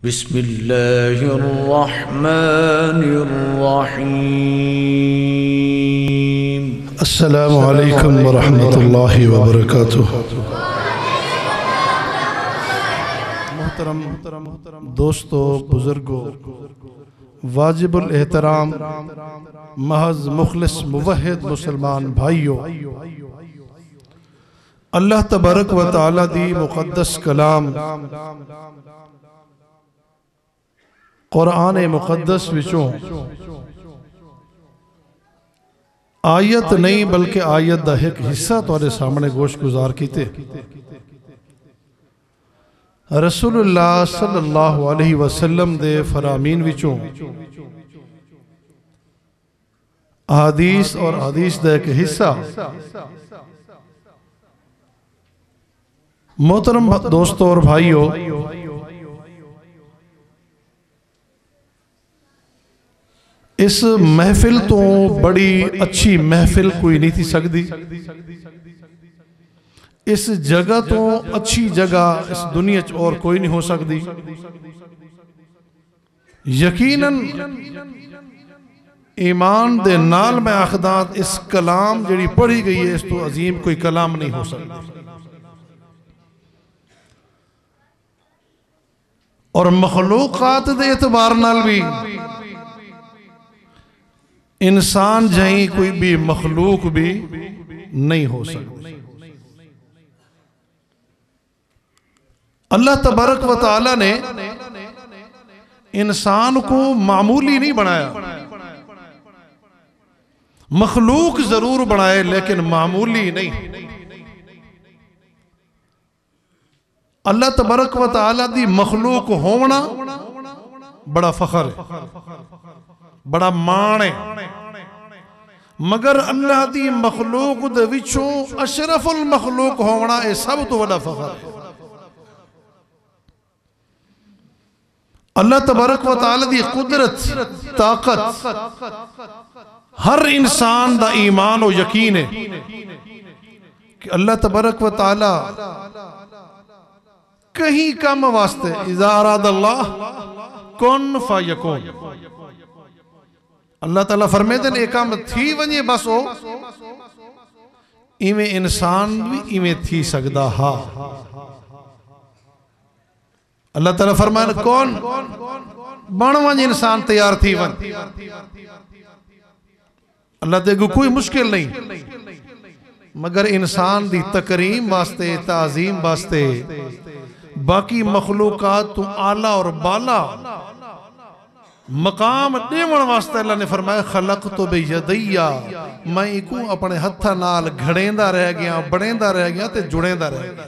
बिस्मिल्लाहिर्रहमानिर्रहीम। अस्सलामु अलैकुम वरहमतुल्लाहि वबरकातुहू। मोहतरम दोस्तों, बुजुर्गों, वाजिबुल एहतराम महज मुखलिस मुवहिद मुसलमान भाइयों, अल्लाह तबारक व तआला दी मुक़द्दस कलाम कुरान मुक़द्दस विचों आयत नहीं बल्कि आयत दा एक हिस्सा तुहाडे सामने गोश गुजार कीते। रसूलुल्लाह सल्लल्लाहु अलैहि वसल्लम दे फरामीन विचों हदीस और हदीस दा एक हिस्सा मोहतरम दोस्तों और भाइयों, इस महफिल तो बड़ी अच्छी महफिल कोई नहीं थी सकती। इस जगह तो अच्छी जगह इस दुनिया च और कोई नहीं हो सकती। यकीनन ईमान दे नाल मैं आखदा इस कलाम जिहड़ी पढ़ी गई है इस तो अजीम कोई कलाम नहीं हो सकता। और मखलूकात दे एतबार नाल भी इंसान जहीं कोई भी मखलूक भी नहीं हो सकती। अल्लाह तबारक व तआला ने इंसान को मामूली नहीं बनाया, मखलूक जरूर बनाए लेकिन मामूली नहीं। अल्लाह तबारक व तआला दी मखलूक होना बड़ा फखर है, बड़ा मान है। मगर अल्लाह दी मखलूक दे विचों अशरफुल मखलूक होना यह सब तो बड़ा फखर है। अल्लाह तबारक व तआला दी कुदरत, ताकत, हर इंसान दा ईमान और यकीन है कि अल्लाह तबारक व तआला कहीं कम वास्ते इज़ा अरादल्लाह कुन फयकुन, अल्लाह ताला फरमाते हैं एक काम थी वने बस हो इवें इंसान भी इवें थी सकदा हा। अल्लाह ताला फरमाए कौन बन वन इंसान तैयार थी वन। अल्लाह ते कोई मुश्किल नहीं, मगर इंसान दी तकरीम वास्ते, ताजीम वास्ते, बाकी मखलूकात तो आला और बाला मकाम देवन वास्ते अल्लाह ने फरमाया खलक तो बेयदैया, मैं इको अपने हत्था नाल घड़ेंदा रह गया, बनेंदा रह गया ते जुड़ेंदा रह गया।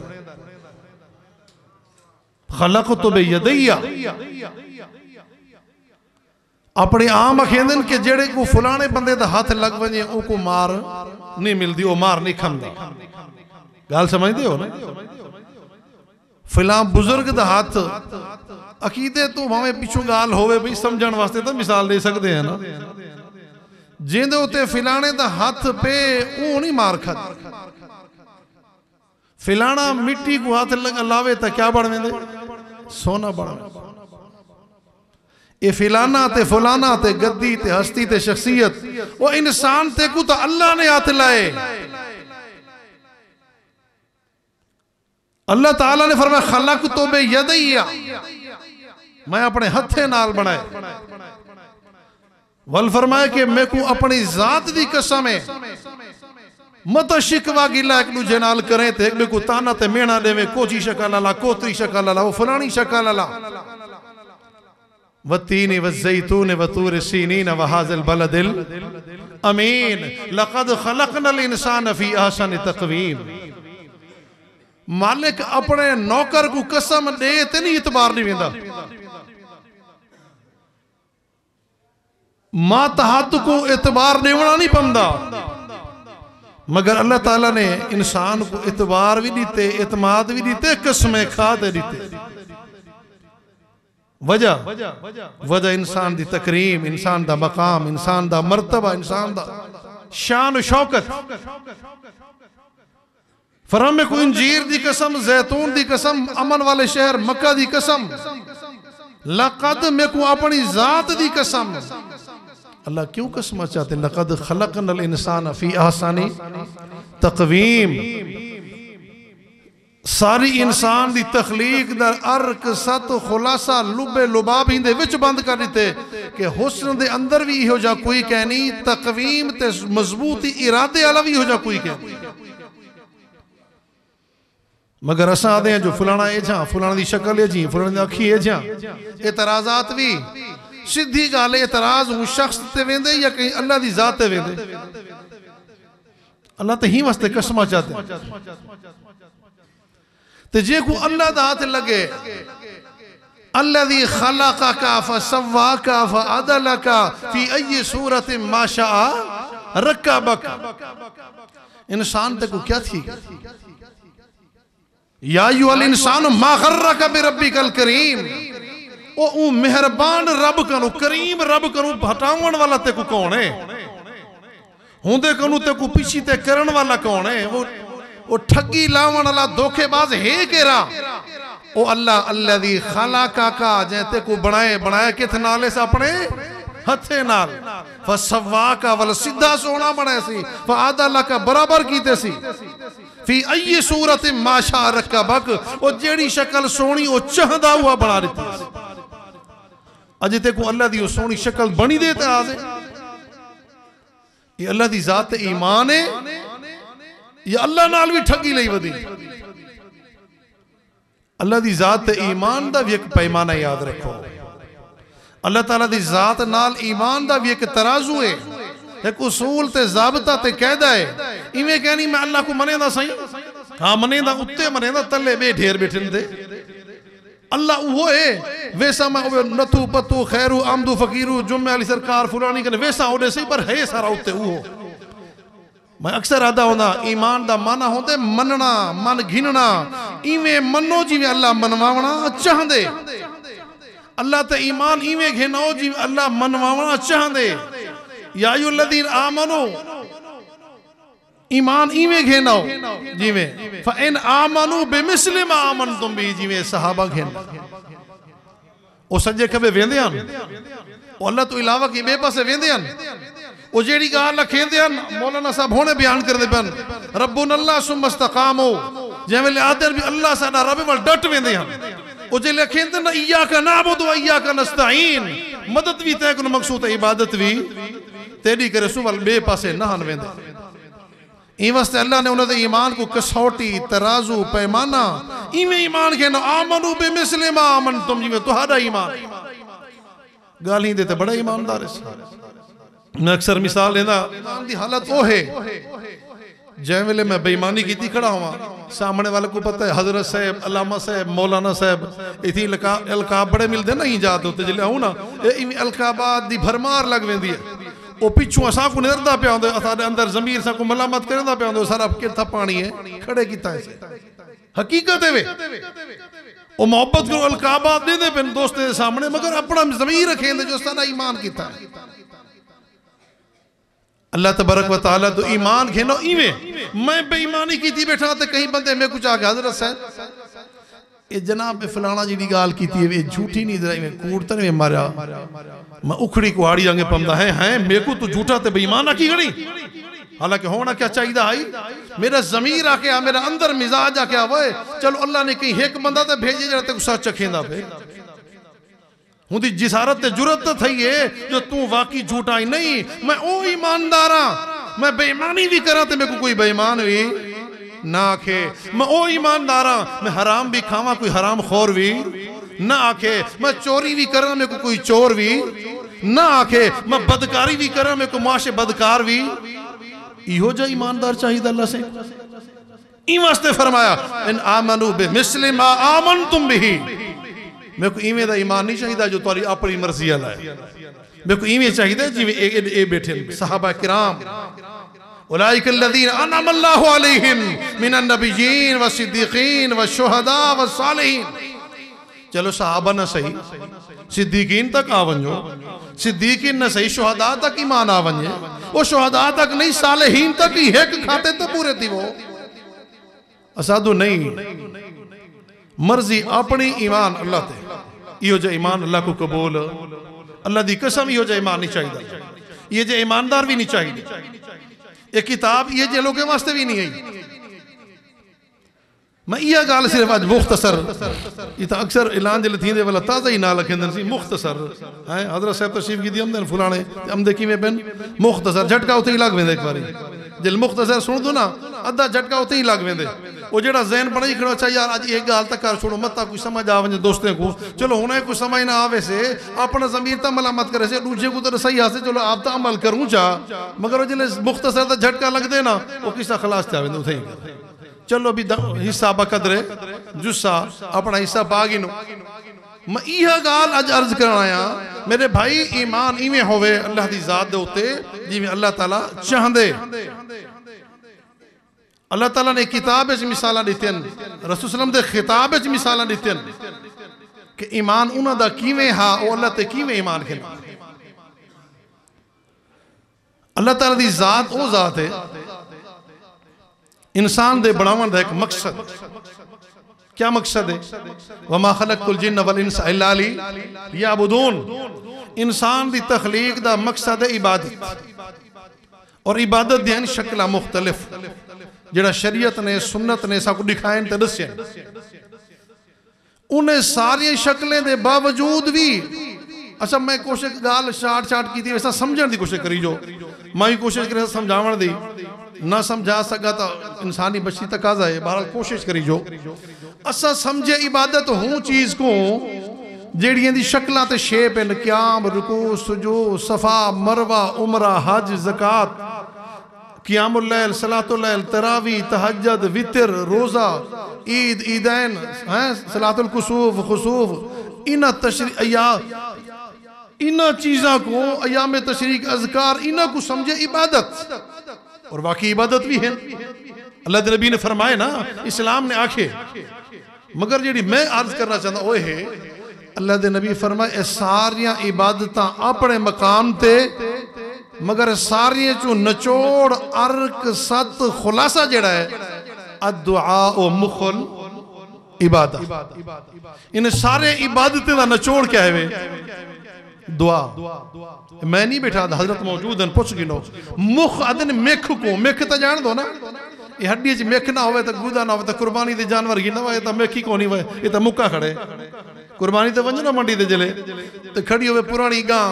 खलक तो बेयदैया अपने आम अखेंदन के जेड़े को फलाने बंदे दा हाथ लग वजे उको मार नहीं मिलती, वो मार नहीं खंदा। गाल समझते हो ना? फिलहाल बुजुर्ग दा हाथ अकीदे तो भावें पिछू गाल होवे भी समझण वास्ते तो मिसाल दे सकते हैं ना। जिंदे उते फिलाने दा हाथ पे वो नहीं मार खा। फिलाना मिट्टी को हाथ लावे तो क्या बन वेंदे? सोना बन। ये फिलाना ते फलाना ते गद्दी ते हस्ती ते शख्सियत वो इंसान ते को तो अल्लाह ने हाथ लाए। अल्लाह ताला ने फरमाया खलक तो बे यदैया, मैं अपने हथे नाल बनाए। वल फरमाया कि मैं को अपनी जात दी कसम है मत शिकवा गिला एक दूजे नाल करें ते एक को ताना ते मेना देवे कोची शक्ल अला कोतरी शक्ल अला वो फलानी शक्ल अला वत्तीन वज़ैतून वतूर सीनीन वहाज़िल बलदिल अमीन लक़द खलक़नल इंसान फ़ी अहसन तक़वीम। मालिक अपने नौकर को कसम दे ते नहीं इतबार नहीं वेंदा। मातहत को इतबार देवना नहीं पमदा, मगर अल्लाह ताला ने इंसान को इतबार भी दीते, इतमाद भी दीते, कसमें खा दे दीते। वजह वजह इंसान दी तकरीम, इंसान दा मकाम, इंसान दा मर्तबा, इंसान दा शान शौकत। फरमे को इंजीर दी कसम, जैतून दी कसम, अमन वाले शहर मक्का दी कसम, लक़द मैं को अपनी जात दी कसम। अल्लाह क्यों कसम चाहते? लक़द खलक़नल इंसान फी अहसनी तक़वीम। सारी इंसान दी तखलीक दा अर्क सत खुलासा लुबे लुबाब हिंदे विच बंद कर दिते कि हुस्न दे अंदर भी इहो जा कोई कह नहीं, तकवीम ते मजबूती इरादे वाला भी इहो जा कोई कह। मगर असा आदे हैं जो फलाना ए जा, फलाना दी शक्ल ए जी, फलाना दी अखी ए जा। एतराजात भी सीधी गल, एतराज हूं शख्स ते वेंदे या कहीं अल्लाह दी जात ते वेंदे। अल्लाह ते ही वास्ते कसम चाहते ते जे को अल्लाह दा हाथ लगे, अल्लज़ी खलक़का फसव्वाका फअदलका फी अय्यि सूरतिन मा शाअ रक्कबक। इंसान ते को क्या थी? या अय्युहल इंसान मा गर्रका बिरब्बिकल करीम। ओ मेहरबान रब कनु, करीम रब कनु हटावन वाला ते को कौन है? हुंदे कनु ते को पीछे ते करन वाला कौन है? वो ठगी लावन वाला धोखेबाज है केरा? ओ अल्लाह अल्लज़ी खलक़का, जैते को बनाए बनाया किथ नाले से अपने हथे नाल। फसव्वाका वाला सीधा सोना बनाया सी, फअदलका बराबर कीते सी। फी अय्यि सूरतिन मा शाअ रक्कबक, ओ जेड़ी शक्ल सोनी ओ चाहदा हुआ बना देती। अजे ते को अल्लाह दी ओ सोनी शक्ल बनी दे ते आजे ये अल्लाह दी जात ईमान है या अल्लाह नाल भी ठगी लई वदी? अल्लाह दी जात ईमान दा भी एक पैमाना याद रखो। अल्लाह ताला दी जात नाल ईमान दा भी एक तराजू है, एक उसूल ते ज़ाबता ते कायदा है। इवें कहनी मैं अल्लाह को मनेदा सही, हाँ मनेदा, उत्ते मनेदा, तले बे ढेर बैठे दे। अल्लाह वो है वैसा मैं नथू पत्तू खैरू आमदू फकीरू जुम्मे वाली सरकार फुलानी कने वैसा ओडे सही, पर है सारा उत्ते वो। मैं अक्सर आदा होंदा ईमान दा माना होंदे मनना, मन घिनना। इवें मनो जिवें अल्लाह मनवावना चाहंदे। अल्लाह ते ईमान इवें घिनो जिवें अल्लाह मनवावना चाहंदे। या अय्युहल्लज़ीना आमनू, ईमान इवें घेनो जिवें फ़इन आमनू बिमिस्लि मा आमनतुम बिही, जिवें सहाबा घेन। ओ सज्जे खबे वेंदे हन, ओ अल्लाह तो इलावा की बे पासे वेंदे हन। ओ जेड़ी गाल लखेंदे हन, मौलाना साहब होने बयान करदे पन, रब्बुन अल्लाह सुम्मा इस्तकामू, जेवेले आदर भी अल्लाह साडा रब वल डट वेंदे हन। ओ जे लखेंदे न इय्याका नअबुदु व इय्याका नस्तईन, मदद भी तय को मकसूद इबादत भी तेरी करे सुवल बे पासे न हन वेंदे। ई वास्ते अल्लाह ने उन्हें ईमान को कसौटी तराजू पैमाना इवें ईमान के न आमनू बिमिस्लि मा आमनतुम, जिवें तुहाडा ईमान। गाली देते बड़ा ईमानदार है। मैं अक्सर मिसाल लेना, ईमान दी हालत वो है जै वेले मैं बेईमानी की खड़ा हुआ, सामने वाले को पता है हजरत साहब, अल्लामा साहब, मौलाना साहब, इथी अलकाब बड़े मिलते ना, ही जात होते जिले आऊँ ना, अलकाबाद दी भरमार लग वेंदी है। वो पिछू असा को निरदा पे आंदे, साडे अंदर ज़मीर सा को मलामत करदा पे आंदे, सारा किथा पानी है खड़े कीता है। हकीकत है वे ओ मोहब्बत को अलकाबाद दे दे पे दोस्ते दे सामने, मगर अपना ज़मीर रखेंदे जो साडा ईमान कीता है। अल्लाह तबारक व तआला तो ईमान घेनो इवें। मैं बेईमानी की थी बैठा तो कहीं बंदे मैं कुछ आके हजरत साहब ये जनाब फलाना जी गाल की थी, झूठी नहीं दराई में कूड़ तो नहीं मारा, मैं उखड़ी कुआड़ी आगे पमदा है मेरे को तो झूठा ते बेईमान आकी गड़ी। हालांकि होना क्या चाहिए आई, मेरा जमीर आके आ, मेरा अंदर मिजाज आके आवे। चलो अल्लाह ने कहीं एक बंदा तो भेजे जरा ते सच चखेंदा पे, हुंदी जिसारत ते जुरत तो थई है जो तू वाकई झूठा ही नहीं। मैं ओ ईमानदार हां, मैं बेईमानी भी करा तो मेरे को कोई बेईमान भी ना आखे। मैं ओ ईमानदार हां, मैं हराम भी खावा कोई हराम खोर भी ना आखे। मैं चोरी भी करा मेरे को कोई चोर भी ना आखे। मैं बदकारी भी करा मेरे को माशे बदकार भी। इहो जा ईमानदार चाहिए अल्लाह से। ई वास्ते फरमाया इन आमनू बिमिस्लि मा आमनतुम बिही, मेरे को इवें दा ईमान नहीं चाहिए जो तुम्हारी अपनी मर्जी वाला है। मेरे को इवें चाहिए जिवें ए बैठे सहाबा किराम, उलाइकल्लज़ीना अनअमल्लाहु अलैहिम मिनन नबिय्यीन व सिद्दीकीन व शुहदा व सालिहीन। चलो सहाबा ना सही, सिद्दीकीन तक आ वञो, सिद्दीकीन ना सही शुहदा तक ईमान आ वञे, वो शुहदा तक नहीं सालिहीन तक ही एक खाते तो पूरे थी। वो असादु नहीं, मर्जी अपनी ईमान अल्लाह ते, इहो जो ईमान अल्लाह को कबूल, अल्लाह दी कसम इहो जो ईमान नहीं चाहिए, ये जो ईमानदार भी नहीं चाहिए। ये किताब ये जे लोगों वास्ते भी नहीं आई। मैं यह गाल सिर्फ आज मुख्तसर इतना अक्सर ऐलान जल्द थी वाला ताज़ा ही ना लखेंदन सी मुख्तसर है हज़रत साहब तशरीफ की दी हमदन फुलाने हमदे की में बन मुख्तसर झटका उते ही लग वेंदे एक बारी जल मुख्तसर सुन दो ना अद्धा झटका उते ही लग वेंदे वो जेड़ा ज़हन बड़ा ही खड़ा अच्छा यार आज एक गाल तक कर छोड़ो मत कुछ समझ आ वने दोस्तों को चलो हुने कुछ समझ ना आवे से अपना ज़मीर ता मलामत करे से दूसरे को तो सही आसे चलो आप ता अमल करूं चा मगर वो जले मुख्तसर दा झटका लग दे ना वो किसा खलास चा वेंदे उते ही चलो अभी हिस्सा बकदरे जुस्सा अपना हिस्सा पागिनो मैं यह गाल अज अर्ज करना आया मेरे भाई ईमान इवें होवे अल्लाह दी जात दे उते जिवें अल्लाह ताला चाहंदे। अल्लाह ताला ने किताब विच मिसालां दित्तियां रसूल सल्लम दे खिताब विच मिसालां दित्तियां कि ईमान उन्हां दा किवें हा ओ अल्लाह ते किवें ईमान खेल। अल्लाह ताला दी जात ओ जात है इंसान दे बनावन दा एक मकसद क्या मकसद है वमा खलक़तुल जिन्न वल इंसा इल्ला लियअबुदून। इंसान दी तखलीक दा मकसद है इबादत और इबादत दी शक्ल मुख्तलिफ जेड़ा शरीयत ने सुन्नत ने सब दिखाएं ते दस्या उन्हें सारी शक्लें दे बावजूद भी अच्छा मैं कोशिश गाल शार्ट शार्ट की थी वैसा समझण दी कोशिश करी जो मैं कोशिश करे समझावण दी ना समझा सका तो इंसानी बच्ची तकाजा है बहरहाल कोशिश करी जो असा समझे इबादत हूँ चीज को जेड़ियां दी शक्लां ते शेप है क़याम रुकू सुजूद सफा मरवा उमरा हज ज़कात क़ियामुल लैल सलातुल लैल तरावी तहज्जुद वितर रोजा ईद ईदैन हैं सलातुल कुसूफ खुसूफ इन चीज़ों को अयाम तशरीक अज़कार इन्ह को समझे इबादत और वाकई इबादत भी है। अल्लाह के नबी ने फरमाए ना इस्लाम ने आखे मगर जी मैं अर्ज करना चाहता वो है अल्लाह के नबी फरमाए सारिया इबादत अपने मकाम ते मगर सारिया चो नचोड़ अर्क सत खुलासा जड़ा है अद्दुआ ओ मुखल इबादत। इन सारे इबादतें का नचोड़ क्या है दुआ। मैं नहीं बैठा हजरत मौजूद हैं पुछ गिनो मुख अदन मेख को मेख तो जान दो ना ये हड्डी च मेख ना होवे तो गुदा ना होवे तो कुर्बानी दे जानवर गिना वे तो मेखी को नहीं वे ये तो मुक्का खड़े कुर्बानी तो वंजना मंडी दे जले तो खड़ी होवे पुरानी गां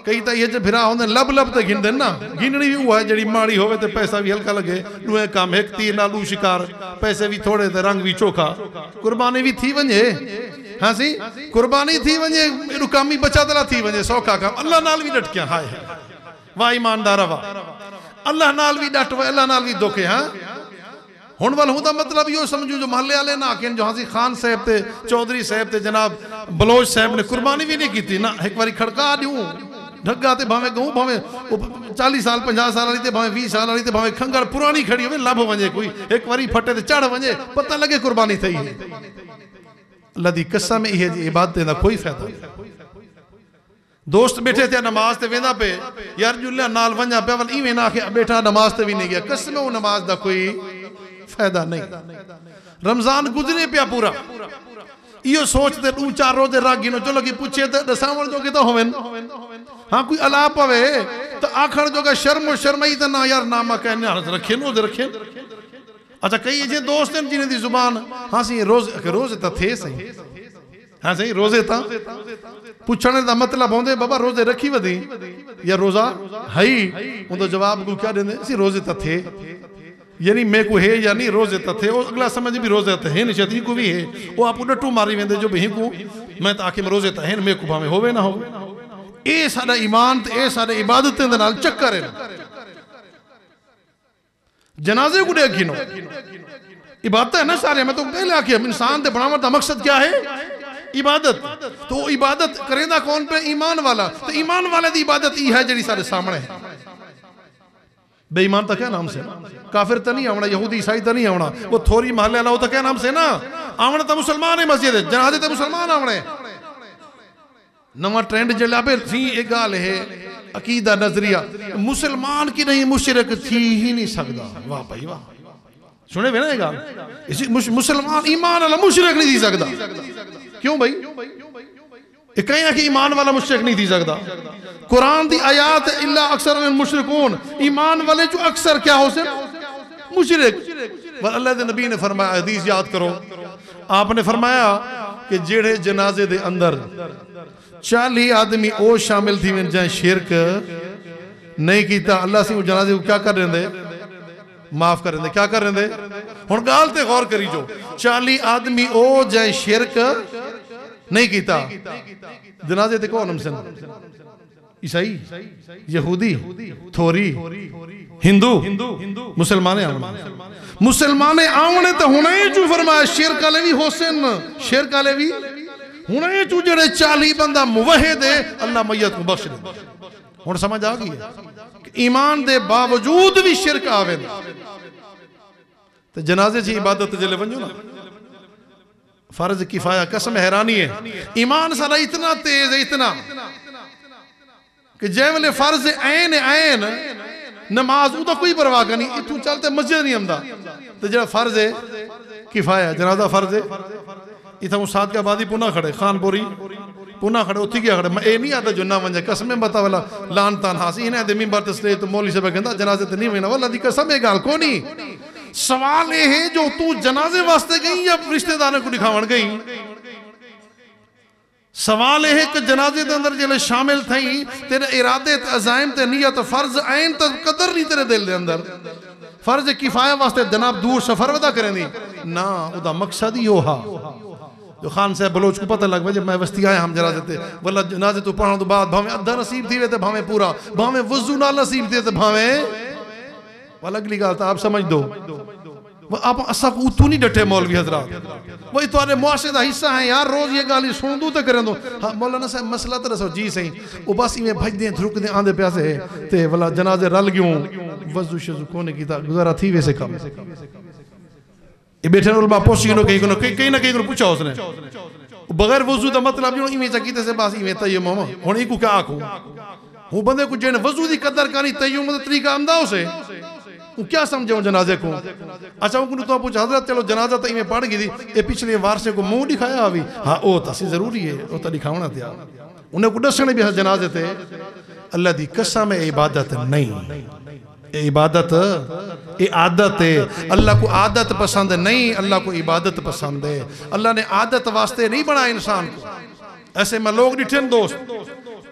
कई तो ये च फिरा होंदे लब लब तो गिनदे ना गिननी भी वो है जड़ी माड़ी होवे तो पैसा भी हल्का लगे दुए काम एक तीर नालू शिकार पैसे भी थोड़े ते रंग भी चोखा कुर्बानी भी थी वंजे हाँ सी कुर्बानी थी वंजे रुकामी बचा दला थी वंजे सौखा काम अल्लाह नाल भी डटकिया हाय वाह ईमानदार वाह अल्लाह नाल भी डट अल्लाह नाल भी दुखे हाँ हुण वाल हुंदा मतलब यो समझो जो महल्ले वाले ना आखें जो हासी खान साहब ते चौधरी साहब ते जनाब बलोच साहब ने कुर्बानी भी नहीं की ना एक बारी खड़का दूं ढग्गा ते भावे गऊं भावे 40 साल 50 साल वाली ते भावे 20 साल वाली ते भावे खंगर पुरानी खड़ी होवे लब वंजे कोई एक बारी फटे ते चढ़ वंजे पता लगे कुर्बानी थई है। अल्लाह दी कसम इहे जी इबादत दा कोई फायदा नहीं। दोस्त बैठे थे नमाज ते वेंदा पे यार जुल्ला नाल वंजा पे वल इवें ना आखे बैठा नमाज ते भी नहीं गया कसम वो नमाज दा कोई फायदा नहीं। रमजान गुजरे पिया पूरा यो सोचते दू चार रोजे रख गिनो चलो कि पूछे तो दसावण जो के तो होवेन हाँ कोई अला पवे तो आखण जो शर्म शर्मई तो ना यार नामा कहने रखे रोजे रखे। अच्छा कई जे दोस्त हैं जिन्हें दी जुबान हाँ सी रोजे रोजे तो थे सही हाँ सही रोजे था पूछने का मतलब होंदे बाबा रोजे रखी वधी या रोजा है उन तो जवाब को क्या देंगे सी रोजे तो थे यानी मैं को है या नहीं रोजे तो थे अगला समझ भी रोजे तो है नहीं को भी है वो आप डटू मारी वेंदे जो भी को मैं तो आखिर रोजे तो है मैं को भावे होवे ना हो ए साडा ईमान ते ए साडे इबादतें दे नाल चक्कर है। जनाजे को देख गिनो इबादत है ना सारे मैं तो पहले आखिर इंसान दे बनावट दा मकसद क्या है इबादत तो इबादत करेंदा कौन पे ईमान वाला तो ईमान वाले दी इबादत ई है जेडी सारे सामने है। बेईमान तो क्या नाम से काफिर तो नहीं आवना यहूदी ईसाई तो नहीं आवना वो थोड़ी महल्ले वाला वो तो क्या नाम से ना आवना तो मुसलमान है मस्जिद जनाजे तो मुसलमान आवने नवा ट्रेंड चला पे सी एक गाल है अकीदा नजरिया मुसलमान की नहीं मुशरिक थी ही नहीं सकता वाह भाई वाह सुने वे ना ये गाल इसी मुसलमान ईमान वाला मुशरिक नहीं थी सकता क्यों भाई कहीं कि ईमान वाला मुशरिक नहीं थी सकता। कुरान दी आयात इल्ला अक्सर मुशरिकून, ईमान वाले जो अक्सर क्या हो से मुशरिक। अल्लाह के नबी ने फरमाया, हदीस याद करो, आपने फरमाया कि जेड़े जनाजे दे अंदर 40 आदमी ओ शामिल थी जै शिरक नहीं किया, अल्लाह से जनाजे को क्या कर रहे थे, माफ कर रहे, क्या कर रहे थे। हुण गाल ते गौर करी जो, 40 आदमी ओ जै शिरक नहीं किया, जनाजे ते कौन हमसन, ईसाई, यहूदी, थोरी, हिंदू, मुसलमान मुसलमान आवने तो हुणे चू फरमाया शिरक वाले भी होसन, शिरक वाले भी हुणे चू जेड़े 40 बंदा मुवहिद है अल्लाह मैयत को बख्श दे। हुण समझ आ गई कि ईमान दे बावजूद भी शिरक आवे तो जनाजे ची इबादत जले वञो ना, फर्ज किफाया, कसम हैरानी है ईमान सारा इतना तेज है, इतना कि जै वेले फर्ज ऐन ऐन नमाज उदा कोई परवाह नहीं, इतू चलते मस्जिद नहीं आंदा, तो जो फर्ज है किफाया जनाजा फर्ज है, इतना उस्ताद के बाद ही पुना खड़े खानपुरी पुना खड़े उठी गया खड़े, ये नहीं आता जो ना वंजे कसम बता वाला लान तान हासी इन्हें दे मिंबर तस्ले तो मौलवी साहब कहंदा जनाजे ते नहीं वेना वाला दी कसम है गाल कोनी। सवाल ये है जो तू जनाजे वास्ते गई या रिश्तेदारों को दिखावन गई, सवाल यह है कि जनाजे के अंदर जिले शामिल थी तेरे इरादे अजाइम ते नियत फर्ज ऐन तक कदर नहीं तेरे दिल के अंदर, फर्ज किफाया वास्ते जनाब दूर सफर वदा करेंदी ना, उदा मकसद ही हो हा जो खान साहब बलोच को पता लग जब मैं वस्ती आया हम जनाजे ते वल्ला जनाजे तो पढ़ने तो बाद भावे अद्धा नसीब थी वे ते भावे पूरा, भावे वजू ना नसीब थे ते भावे वाला अगली गाल आप समझ दो, आप असा को उतू नहीं डटे मौलवी हजरात, वही तुम्हारे मुआशरे का हिस्सा है यार, रोज ये गाली सुन दो तो करें दो। हाँ मौलाना साहब मसला तो दसो जी सही, वो बस इवें भजदे थुरकदे आंदे प्यासे ते वाला जनाजे रल गयो वजू शजू कोने कीता गुजारा थी वैसे कम ये बैठे उलमा पोसी नो कहीं ना कहीं को पूछा उसने बगैर वजू का मतलब जो इवें चकीते से बस इवें तयम्मुम हुन इको क्या आखो हूं बंदे को जेने वजू दी कदर करनी तयम्मुम दा तरीका आंदा उसे क्या समझो जनाजे को। अच्छा उनको तो पूछा हजरत चलो जनाजा तो इवें पढ़ गई ये पिछले वारसे को मुंह दिखाया अभी, हाँ वो तो जरूरी है, वो तो दिखावना था उन्हें को दसने भी जनाजे थे। अल्लाह दी कसम है इबादत नहीं, ये इबादत ये आदत है, अल्लाह को आदत पसंद नहीं, अल्लाह को इबादत पसंद है। अल्लाह ने आदत वास्ते नहीं बनाया इंसान को, ऐसे में लोग डिठे दोस्त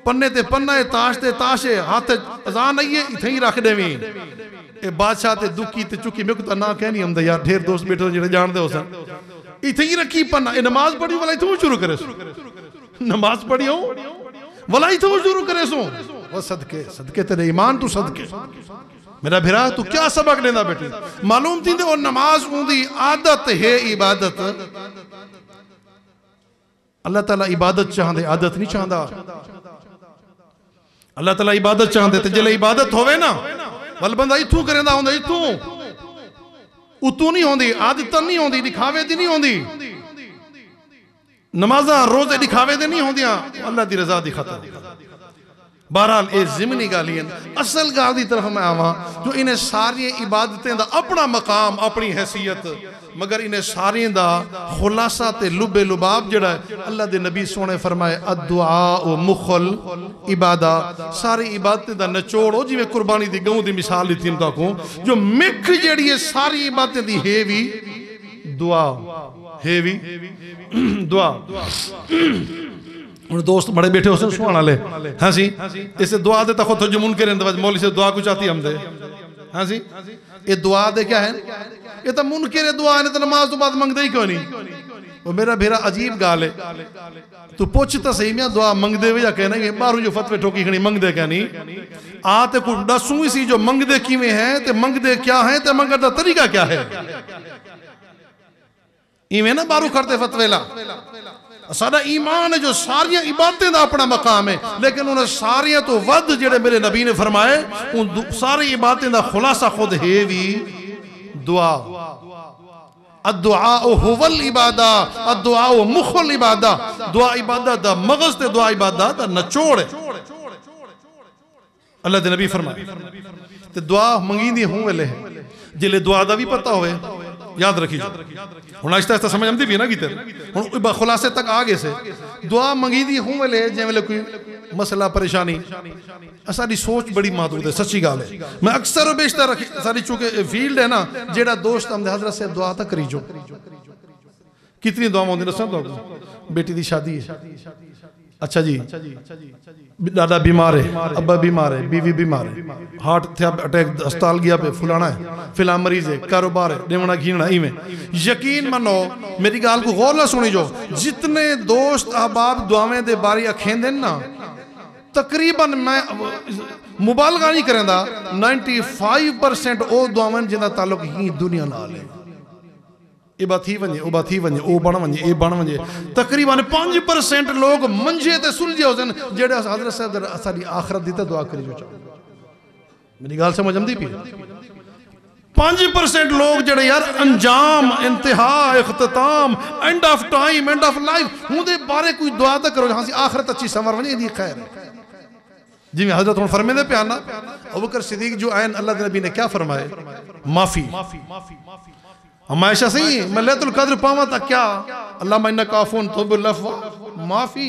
पन्ने ते पन्ना है ताश ते ताश है हाथ अजान आई है इथे ही रख देवी ए बादशाह ते दुखी ते चुकी मेरे को तो ना कह नहीं आंदा यार, ढेर दोस्त बैठे जेड़े जानदे हो सन इथे ही रखी पन्ना ए नमाज पढ़ी वाला इथों शुरू करे सो, नमाज पढ़ी हो वाला इथों शुरू करे सो, वो सदके सदके तेरे ईमान तू सदके मेरा भिरा तू क्या सबक लेना बेटी, मालूम थी वो नमाज उंदी आदत है इबादत। अल्लाह ताला इबादत चाहते आदत नहीं चाहता, अल्लाह ताला इबादत चाहते तो जिले इबादत होवे ना वल बंदा इथू करेंदा होंदा इथू उतू नहीं होंदी, आदत नहीं होंदी, दिखावे दी नहीं होंदी, नमाजा रोजे दिखावे दे नहीं होंदियां, अल्लाह दी रजा दी खातर। बहरहाल ये जिमनी गालियन असल गाल की तरफ मैं आवा जो इन्हें सारी इबादतें दा अपना मकाम अपनी हैसियत, मगर इन्हें सारियों दा खुलासा ते लुबे लुबाब जड़ा है अल्लाह दे नबी सोने फरमाए अद्दुआ ओ मुखल इबादा, सारी इबादतें दा निचोड़ हो जिवें कुर्बानी दी गऊ दी मिसाल दी थी ताको जो मिख जड़ी है सारी इबादतें दी है भी दुआ है भी दुआ। उन दोस्त बड़े बैठे हो सुहान वाले हाँ जी इसे दुआ दे तक जो मुनकर मौली से दुआ कुछ आती हमदे हाँ जी ये दुआ दे क्या है ये तो मुनकर दुआ है तो नमाज तो बाद मंगदे ही क्यों नहीं। वो मेरा भेरा अजीब गाल है तू पूछ तो सही मैं दुआ मंगदे वे या कहना ये बाहरों जो फतवे ठोकी खड़ी मंगदे क्या नहीं आ ते कुछ दसूं ही सी जो मंगदे किवें है ते मंगदे क्या है ते मंगण दा तरीका क्या है, इवें ना बाहरों करते फतवे ला। सारा ईमान है जो सारिया इबादतें दा अपना मकाम है, लेकिन उन्हें सारिया तो वध जेड़े मेरे नबी ने फरमाए उन सारी इबादतें दा खुलासा खुद है भी दुआ। अद्दुआ हुवल इबादा अद्दुआ मुखल इबादा, दुआ इबादत दा मगज ते दुआ इबादत दा निचोड़ है। अल्लाह दे नबी फरमाए ते दुआ मंगींदी हूं वेले जिले दुआ दा भी पता होवे याद रखी हूँ आहिस्ता आहिस्ता समझ आती भी ना कि हूँ खुलासे तक आ गए से दुआ मंगी दी हूँ वेले जै वेले कोई मसला परेशानी सारी सोच बड़ी महदूद है सच्ची गाल है मैं अक्सर बेशतर सारी चूंकि फील्ड है ना जेड़ा दोस्त हमने हजरत से दुआ तक करी जो कितनी दुआ होंगी दसा तो बेटी की शादी है अच्छा जी दादा बीमार है अब्बा बीमार है बीवी बीमार है हार्ट अटैक अस्पताल गया पे फुलाना है फिलहाल मरीज है कारोबार है देवना घीना इवें यकीन मनो मेरी गाल को गौर ना सुनी जो जितने दोस्त अहबाब दुआवें दे बारी अखेंदे ना तकरीबन मैं मुबालगा नहीं करेंदा 95% ओ दुआवें जिंदा ताल्लुक ही दुनिया नाल है ए बात थी वने ओ बात थी वने ओ बन वने ए बन वने तकरीबन 5% लोग मंजे ते सुलझे होसन जेड़े हजरत साहब साडी आखिरत दी ते दुआ करी जो मेरी गाल समझ आंदी पई 5% लोग जेड़े यार अंजाम इंतहा इख्तिताम end of time end of life उनके बारे कोई दुआ तो करो हाँ आखिरत अच्छी संवर वने दी खैर जिवें हजरत हुन फरमांदे प्यार ना अबू बकर सिद्दीक जो आयन अल्लाह के नबी ने क्या फरमाए माफी हमेशा सही मैं लैलतुल कद्र पावा तक क्या अल्लाह मैं काफून तो बिलफवा माफी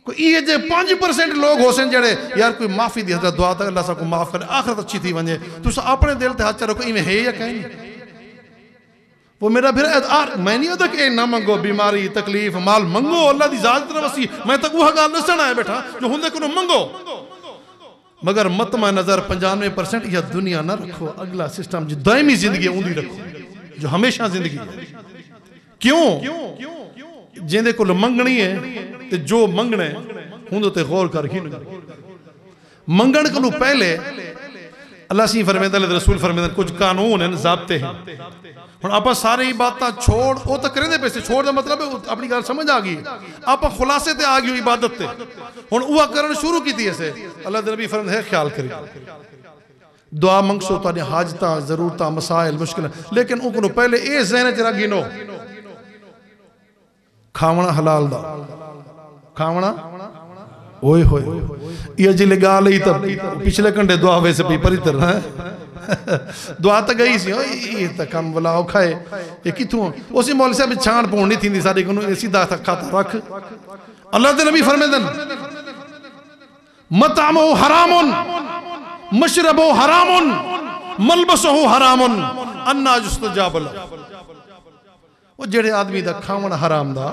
कोई ये जे 5% लोग होसन जड़े यार कोई माफी दी हजरत दुआ तक अल्लाह सबको माफ करे आखिरत अच्छी थी वने तुस अपने दिल ते हाथ च रखो इवें है या कहीं वो मेरा फिर मैं नहीं होता कि ना मंगो बीमारी तकलीफ माल मंगो अल्लाह दी जात तरफ वसी मैं तक वह गाल दसन आया बैठा जो हुंदे को मंगो मगर मतमा नजर 95% या दुनिया ना रखो अगला सिस्टम जो दायमी जिंदगी उंदी रखो जो हमेशा जिंदगी है क्यों जिंदे को मंगनी है ते जो मंगना है हुंदे ते गौर कर ही मंगण को पहले अल्लाह सी फरमांदा रसूल फरमांदा कुछ कानून हैं ज़ाब्ते हैं हुण आप सारी बातें छोड़ वो तो करेंदे पे छोड़ का मतलब अपनी गल समझ आ गई आप खुलासे ते आ गई इबादत ते हुण उहा करन शुरू कीती है अल्लाह दे नबी फरमांदे है ख्याल करियो दुआ मंगसो तुहाडी हाजतां जरूरतां मसाइल मुश्किल लेकिन उनको पहले ये ज़हन च रख गिनो खावना हलाल दा खावना ओए होए ये जिले गाल ही तब पिछले घंटे दुआ वैसे पी पर इधर है दुआ तो गई सी ये तो कम वाला औखा है ये कितों उसी मौलवी साहब छाण पौण नहीं थी सारे को सीधा खाता रख अल्लाह के नबी फरमांदन मतामो हरामुन मशरबो हरामुन मलबसो हरामुन अन्ना युस्तजाब लह वो जेड़े आदमी दा खावण हराम दा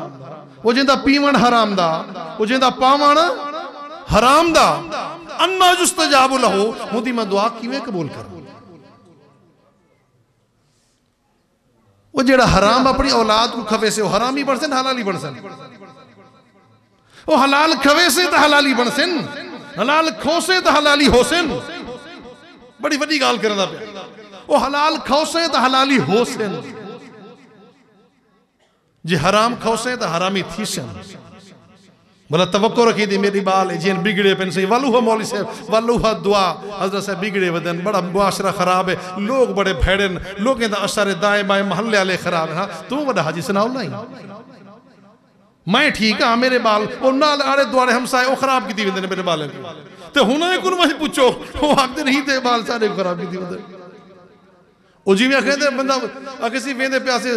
वो जिंदा पीवण हराम दा वो जिंदा पावण हराम दा अन्ना युस्तजाब लहू हुंदी मैं दुआ किवें कबूल करूं वो जेड़ा हराम अपनी औलाद को खवे से वो हरामी बन सन हलाली बन सन वो हलाल खवे से तो हलाली बन सन हलाल खोसे तो हलाली हो सन बड़ी बड़ी गाल करना पे वो हलाल खोसे तो हलाली हो सन जी हराम खोसे तो हरामी थी सन बोला तवक्को रखी थी मेरी बाल जिन बिगड़े पेन सही वालू हो मौली साहब वालू हा दुआ हजरत साहब बिगड़े वदन बड़ा मुआशरा खराब है लोग बड़े भैड़न लोगों का असर दाएं बाएं महल्ले वाले खराब है हाँ तू बड़ा हाजी सुनाओ नहीं मैं ठीक हाँ मेरे बाल और नाल आड़े द्वारे हमसाए वो खराब की थी वदन मेरे बाल तो हुने कुन वही पूछो वो आखते नहीं थे बाल सारे खराब की थी वदन ओ जी में कहते बंदा किसी वेंदे प्यासे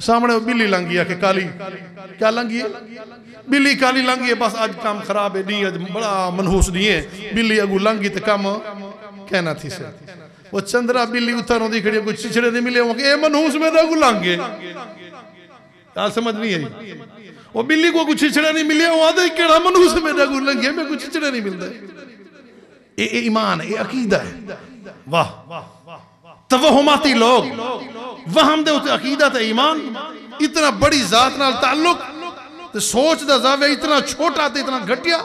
सामने बिल्ली लंगी आके काली क्या लंगी है बिल्ली काली लंगी है बस आज काम खराब है नहीं आज बड़ा मनहूस नहीं है बिल्ली अगू लंगी तो काम कहना थी से वो चंद्रा बिल्ली उतर खड़ी कुछ छिछड़े नहीं मिले ए मनहूस में अगू लंगे समझ नहीं आई वो बिल्ली को कुछ छिछड़े नहीं मिले वो आधे केड़ा मनहूस में अगू लंगे में कुछ छिछड़े नहीं मिलते ये ईमान ये अकीदा है वाह तवहुमाती लोग वहम दे उते अकीदा ते ईमान इतना बड़ी जात नाल ताल्लुक ते सोच दा जावे इतना छोटा ते इतना घटिया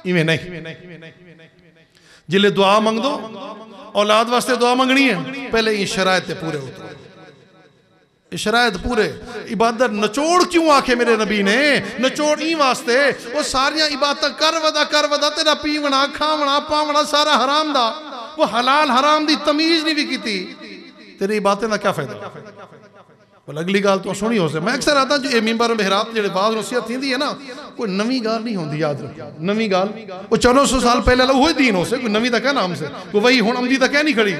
इवें नहीं जिले दुआ मंग दो औलाद वास्ते दुआ मंगनी है पहले ये शरायत पूरे उतरो ये शरायत पूरे इबादत नचोड़ क्यों आखे मेरे नबी ने नचोड़ ई वास्ते वो सारियां इबादत कर वदा तेरा पीवना खावना पावना सारा हराम दा वो हलाल हराम दी तमीज नहीं भी की तेरी बातें का क्या फायदा अगली गाल तो सुनी हो से मैं अक्सर आता जो मिंबर मेहराब जो बाज नसीहत थी है ना कोई नवी गाल नहीं होती याद रखो नवी गाल वो 1400 साल पहले वही दीन हो से कोई नवी तक है नाम से कोई वही हूँ अमदी तक है नहीं खड़ी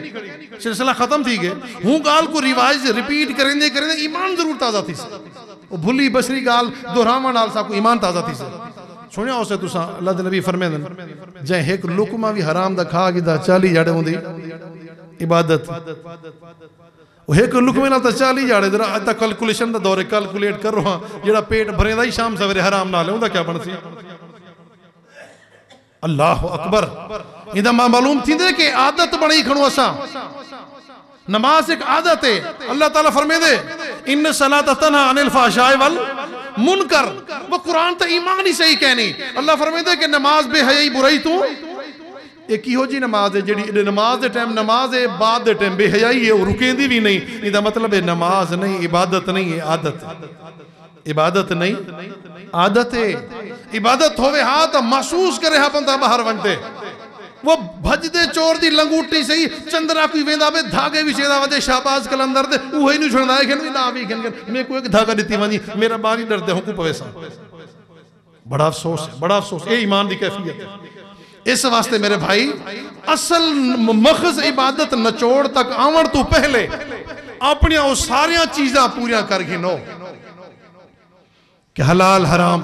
सिलसिला खत्म थी गए हूँ गाल को रिवाज रिपीट करेंगे करेंगे ईमान जरूर ताज़ा थी वो भुली बसरी गाल दोहरावा नाल सा को ईमान ताज़ा थी सुनिया हो से तुसा अल्लाह दे नबी फरमाते जै एक लुकमा भी हराम दा खा गिदा 40 जड़े होंदी इबादत एक लुकमे ना तो 40 जाड़े जरा अद्धा कैलकुलेशन का दौरे कैलकुलेट कर रहा जेड़ा पेट भरे ही शाम सवेरे हराम ना ले उनका क्या बन सी अल्लाह अकबर इदा मालूम थी दे कि आदत बनी खणो असा नमाज एक आदत है अल्लाह ताला फरमे दे इन सलात तन्हा अनिल फहशाए वल मुनकर वो कुरान तो ईमान ही सही कहनी अल्लाह फरमे दे कि नमाज बेहयाई बुराई तू एक इहो जी नमाज है जी नमाज के टाइम नमाज है बाद के टाइम बेहयाई है रुकेंदी भी नहीं इसका मतलब है नमाज नहीं इबादत नहीं है आदत इबादत नहीं आदत है इबादत होवे हाँ तो महसूस करे हाँ बंदा बाहर वनते वो भजदे चोर दी लंगूटी सही चंद्रा कोई वेंदा वे धागे भी छेदा वजे शाहबाज कलंदर दे उहे नहीं छुड़दा है कि ना भी खन मैं कोई एक धागा दिती वनी मेरा बारी डरदे हूं को पवेसा बड़ा अफसोस ये ईमान दी कैफियत है इस वास्ते मेरे भाई असल मखज इबादत नचोड़ तक आवन तो पहले अपनी वो सारिया चीजा पूरिया कर गिनो कि हलाल हराम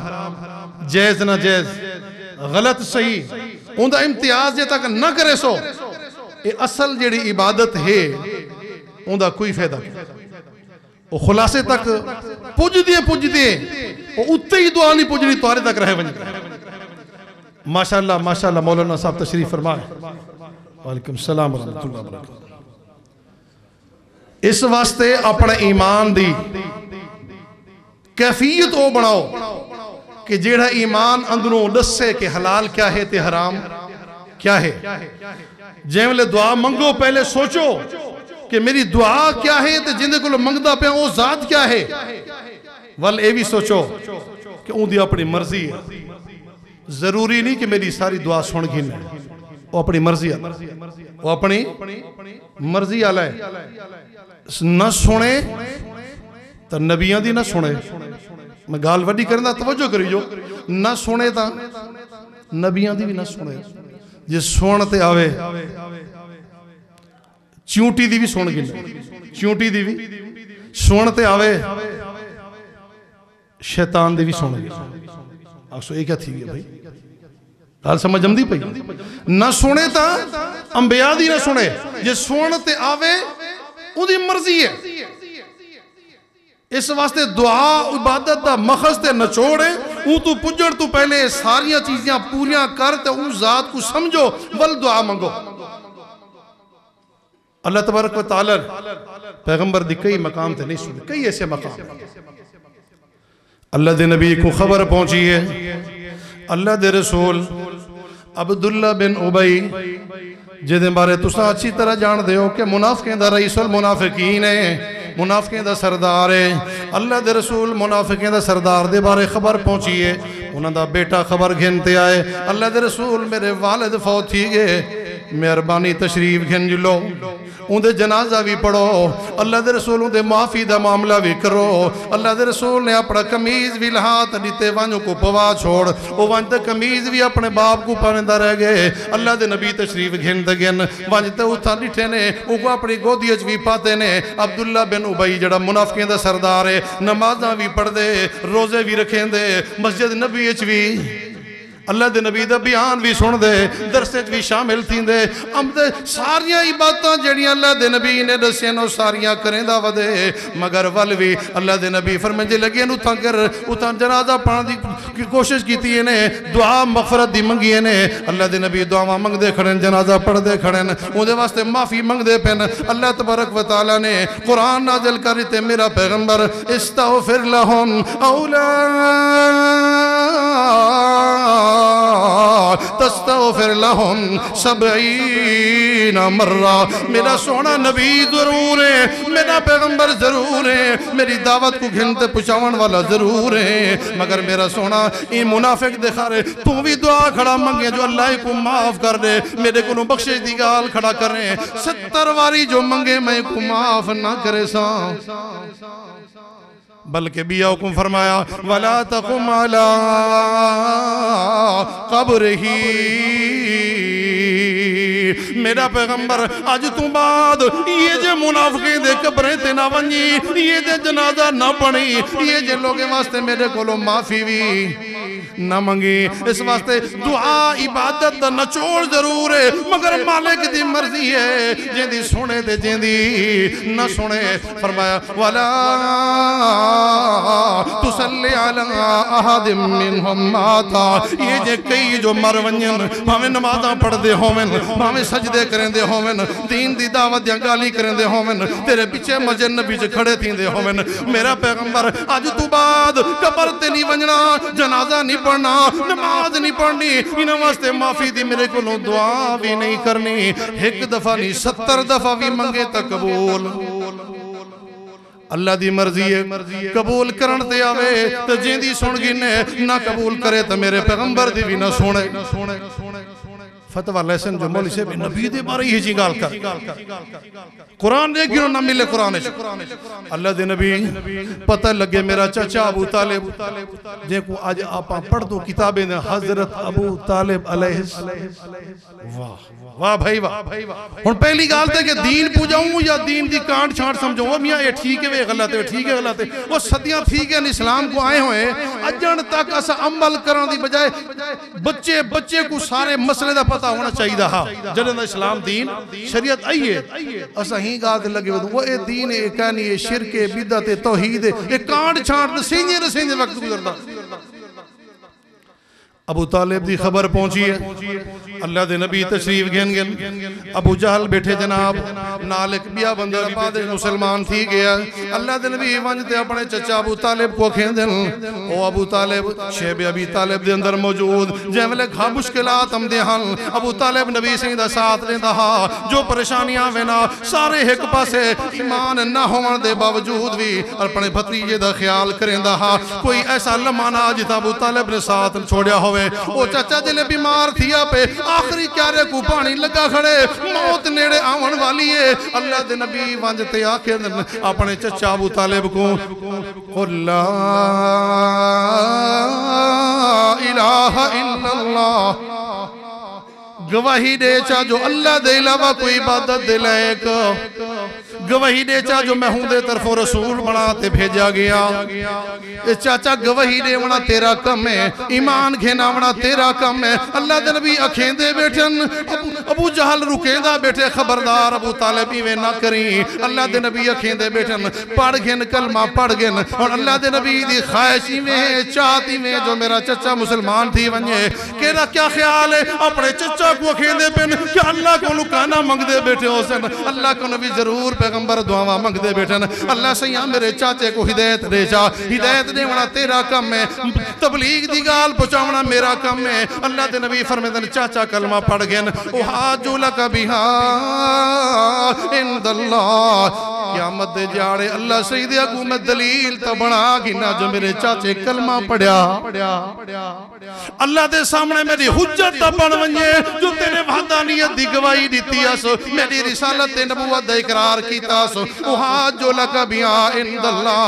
जायज ना जायज गलत सही उनका इम्तियाज जे तक न करे सो ये असल जेड़ी इबादत है उनका कोई फायदा वो खुलासे तक पुजदे वो उत्ते ही दुआ नहीं पुजनी तुहारे तक रह वनी माशाअल्लाह मौलाना साहब तशरीफ फरमाए वालेकुम सलाम व रहमतुल्लाह व बरकातहू इस वास्ते अपने ईमान दी कैफियत वो बनाओ कि जेड़ा ईमान अंदरों दसे कि हलाल क्या है ते हराम क्या है जे वेले दुआ मंगो पहले सोचो कि मेरी दुआ क्या है ते जिंदे को मंगदा पे वो जात क्या है वल ये भी सोचो कि उनकी अपनी मर्जी है जरूरी नहीं कि मेरी सारी दुआ सुन गिन वो अपनी मर्जी वो अपनी मर्जी आला है न सुने तो नबियां दी ना सुने मैं गाल वड्डी करना तवज्जो करियो ना सुने तो नबियां दी भी ना सुने जे सुनते आवे चूंटी दी भी सुन गिन चूंटी दी भी सुनते आवे शैतान दी भी सुन गिन आसो ये क्या थी भाई गाल समझ आंदी पई ना सुने तो अंबिया दी ना सुने जे सुनते आवे उदी मर्जी है इस वास्ते दुआ इबादत दा मखज ते नचोड़ है ऊ तू पुजण तू पहले सारिया चीज़ां पूरियां कर ते उस जात को समझो वल दुआ मंगो अल्लाह तबारक व तआला पैगंबर दी कई मकाम ते नहीं सुने कई ऐसे मकाम अल्लाह दे नबी को खबर पहुंची है अल्लाह दे रसूल अब्दुल्ला बिन उबई जिदे बारे तुसा अच्छी तरह जानते हो कि मुनाफिकें दा रईसुल मुनाफिकीन है मुनाफिकें दा सरदार है अल्लाह दे रसूल मुनाफिकें दा सरदार दे बारे खबर पहुंची है उन्होंने दा बेटा खबर घिनते आए अल्लाह दे रसूल मेरे वालिद फौत थी गए मेहरबानी तशरीफ घिन लो उनके जनाजा भी पढ़ो अल्लाह दे रसूल उनके माफ़ी का मामला भी करो अल्लाह दे रसूल ने अपना कमीज भी लहात दिते वंज को पवा छोड़ वो वंज तो कमीज भी अपने बाप को पाने रह गए अल्लाह दे नबी तशरीफ घिन गिन वंज तो उथा डिठे ने वो अपनी गोदी भी पाते ने अब्दुल्ला बिन उबई जड़ा मुनाफिकें दा सरदार है नमाजा भी पढ़ते रोजे भी रखेंदे मस्जिद नबी भी अल्लाह दे नबी दा बयान भी सुन दे दरसे भी शामिल थींदे अमदे सारिया इबादतां जड़ियां अल्लाह दे नबी ने दसियां नो सारियां करेंदा वदे मगर वल भी अल्लाह दे नबी फरमांदे लगे उथा कर उथा जनाजा पढ़ने की कोशिश की ने दुआ मगफरत दी मंगी ने अल्लाह दे नबी दुआवां मंगदे खड़े जनाजा पढ़दे खड़े उहदे वास्ते माफ़ी मंगदे पेन अल्लाह तबारक व तआला ने कुरान नाज़िल कर ते मेरा पैगंबर इस्तगफिर लहुम औला तस्तगफिर लहुम सबईन मर्रा मेरा सोना नबी जरूर है मेरा पैगंबर जरूर है मेरी दावत को घिनते पुचावन वाला जरूर है मगर मेरा सोना ये मुनाफिक दिखा रहे तू भी दुआ खड़ा मंगे जो अल्लाह को माफ कर दे मेरे को बख्शिश दी गाल खड़ा कर रहे 70 वारी जो मंगे मैं को माफ ना करे सा बल्कि बिया हुक्म फरमाया वला तकुम अला कब्रिही, मेरा पैगंबर अज तू बाद ये जे मुनाफिकीं दे कब्रें ते ना वंजी, ये जे जनाजा ना पढ़ी, ये जे लोगों वास्ते मेरे कोलों माफी भी ना मंगी। इस वास्ते दुआ इबादत दा नचोड़ जरूर है, मगर मालिक दी मर्जी है, जिंदी सुने ते जिंदी ना सुने। फरमाया वला तुसल्ली अला अहदिम मिनहुम माता, ये जे कई जो मर वंजन, भावें नमाज़ां पढ़दे होवन, भावें सजदे करेंदे होवन, दीन दी दावत दियां गाली करेंदे होवन, तेरे पीछे मस्जिद नबी च खड़े थींदे होवन, मेरा पैगंबर अज तू बाद कब्र ते नहीं वंजना, जनाजा नहीं पढ़ना, नमाज नहीं पढ़नी, इन्हां वास्ते माफी दी मेरे कोलों दुआ भी नहीं करनी। एक दफा नहीं 70 दफा भी मंगे तो कबूल। अल्लाह दी मर्जी है, कबूल करन ते आवे तो जिंदी सुन गिने, ना कबूल करे तो मेरे पैगंबर दी भी ना सुने। फतवा लेसन जो मौलवी से नबी दे बारे ही जी गाल कर, कुरान दे गिरो ना मिले कुरान च। अल्लाह दे नबी पता लगे मेरा चाचा अबू तालिब, जे को आज आपा पढ़ दो किताबें ने हजरत अबू तालिब अलैहिस, वाह वाह भाई वाह। हुन पहली गाल ते कि दीन पूजाऊं या दीन दी कांट छांट समझो, मियां ये ठीक है वे गलत है, ठीक है गलत है, वो सदियां ठीक है इस्लाम को आए हुए अजन तक अस अमल करने दी बजाय बच्चे बच्चे को सारे मसले दा पता होना चाहिए। हाँ जदों इस्लाम दीन शरीयत आई है असा ही गाल लगे वो ए दीन ए कहनी है शिरक है बिदअत है तौहीद है, ये कांट छांट रसींजे रसींजे वक्त गुजरदा। अबू तालिब की खबर पहुंची है, अल्लाह दे नबी तशरीफ गेन गेन, अबू जहल बैठे जनाब नाल एक बिया बंदा बाद मुसलमान थी गया। अल्लाह दे नबी वंजते अपने चचा अबू तालिब को खेंदन, ओ अबू तालिब शेब अबी तालिब दे अंदर मौजूद जे वेले खा मुश्किलात आंदे हन, अबू तालिब नबी सिंह दा साथ लेंदा हा, जो परेशानियां वेना सारे एक पासे ईमान ना होने दे बावजूद भी अपने भतीजे दा ख्याल करेंदा हा। कोई ऐसा लम्हा ना जिता अबू तालिब ने साथ छोड़िया हो। ओ चाचा जिले बीमार थिया पे आखिरी क्यारे को पानी लगा खड़े, मौत नेड़े आवन वाली है। अल्लाह दे नबी वंजते आखे अपने चचा अबू तालिब को ला इलाहा इल्लल्लाह, गवाही दे चा जो अल्लाह दे अलावा कोई इबादत दे लायक, गवाही दे चा जो मैं हूं दे तरफों रसूल बना ते भेजा गया। ए चाचा गवाही देवना तेरा कम है, ईमान घेनावना तेरा कम है। अल्लाह दे नबी अखेंदे बैठन, अबू जहल रुकेंदा बैठे खबरदार अबू तालिब इवें ना करी। अल्लाह दे नबी अखेंदे बैठन पढ़ गिन कलमा पढ़ गिन, और अल्लाह दे नबी दी ख्वाहिश इवें चाहती में जो मेरा चचा मुसलमान थी वने। केरा क्या ख्याल है अपने चचा को अखेंदे पेन कि अल्लाह को लुकाना मंगदे बैठे हो सन, अल्लाह को नबी जरूर पैगंबर दुआवा मंगदे बैठन। अल्लाह सैया मेरे चाचे को हिदायत दे जा, हिदायत देवना तेरा काम है, तबलीग दी गाल पहुंचावना मेरा काम है। अल्लाह दे नबी फरमाते चाचा कलमा पढ़ गए, ओ हाजुल कबिहा इंदल्लाह, क़यामत दे जाड़े अल्लाह सही दे अगू मैं दलील तो बना गिना जो मेरे चाचे कलमा पढ़िया। अल्लाह दे सामने मेरी हुज्जत बन वने जो तेरे वहदानियत दी गवाही दी अस, मेरी रिसालत ते नबूवत दा इकरार कीता अस, ओ हाजुल कबिहा इंदल्लाह।